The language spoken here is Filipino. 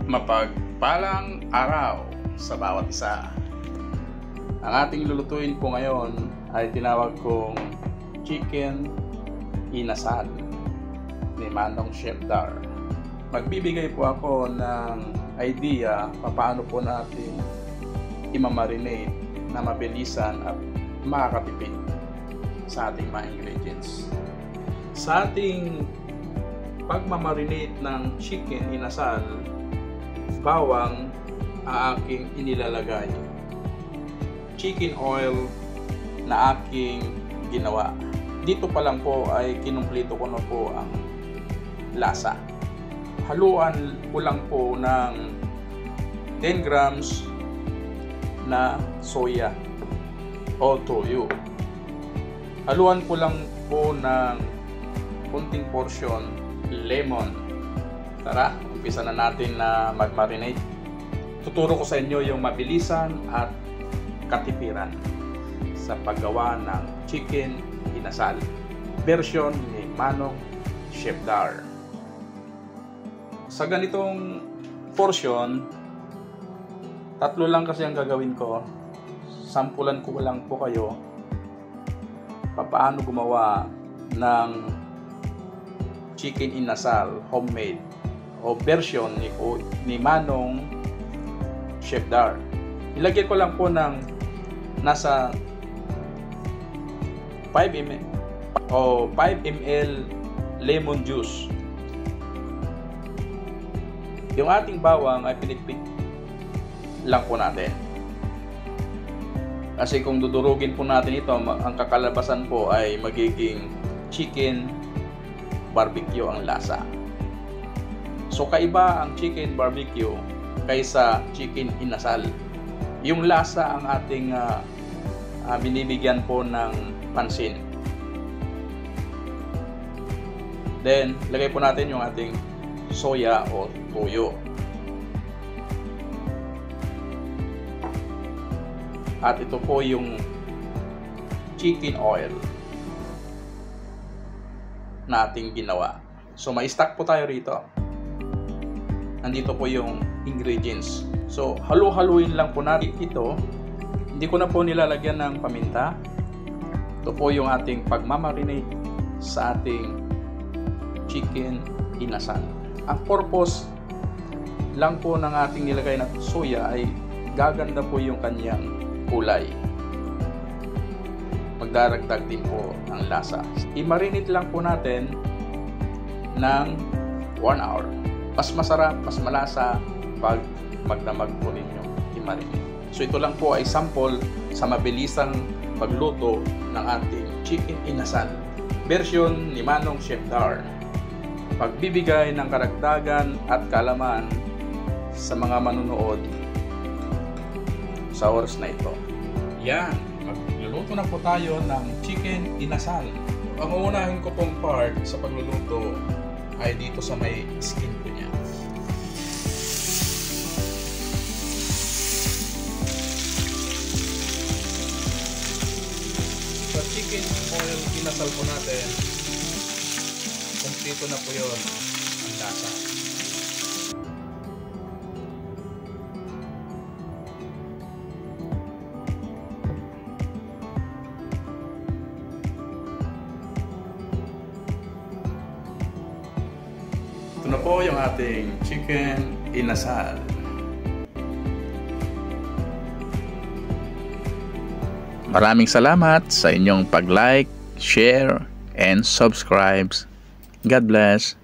Mapagpalang araw sa bawat isa. Ang ating lulutuin po ngayon ay tinawag kong chicken inasal ni Manong Chef Dar. Magbibigay po ako ng idea paano po natin imamarinate na mabilisan at makakatipid sa ating mga ingredients. Sa ating pagmamarinate ng chicken inasal, bawang ang aking inilalagay. Chicken oil na aking ginawa. Dito pa lang po ay kinumpleto ko na po ang lasa. Haluan ko lang po ng 10 grams na soya o toyo. Haluan ko lang po ng kunting portion lemon. Tara, umpisa na natin na mag-marinate. Tuturo ko sa inyo yung mabilisan at katipiran sa paggawa ng chicken inasal. Version ni Manong Chef Dar. Sa ganitong portion, 3 lang kasi ang gagawin ko. Sampulan ko lang po kayo paano gumawa ng chicken inasal homemade o version ni Manong Chef Dar. Ilagay ko lang po ng nasa 5 ml lemon juice. Yung ating bawang ay pinikpik lang po natin. Kasi kung dudurugin po natin ito, ang kakalabasan po ay magiging chicken barbecue ang lasa. So kaiba ang chicken barbecue kaysa chicken inasal. Yung lasa ang ating binibigyan po ng pansin. Then lagay po natin yung ating soya o toyo. At ito po yung chicken oil na ating ginawa. So may stock po tayo rito. Nandito po yung ingredients. So halu-haluin lang po natin ito. Hindi ko na po nilalagyan ng paminta. Ito po yung ating pagmamarinate sa ating chicken inasal. Ang purpose lang po ng ating nilagay na soya ay gaganda po yung kanyang kulay. Magdaragdag din po ng lasa. I-marinate lang po natin ng 1 hour. Mas masarap, mas malasa pag magdamag po ninyo i-marinate. So ito lang po ay sample sa mabilisang pagluto ng ating chicken inasal. Version ni Manong Chef Dar. Pagbibigay ng karagdagan at kaalaman sa mga manunood sa oras na ito. Yan, magluluto na po tayo ng chicken inasal. Ang uunahin ko pong part sa pagluluto ay dito sa may skin po niya. Sa chicken oil inasal po natin, kompleto na po yun ang lasa. Ito na po yung ating chicken inasal. Maraming salamat sa inyong pag-like, share, and subscribe. God bless.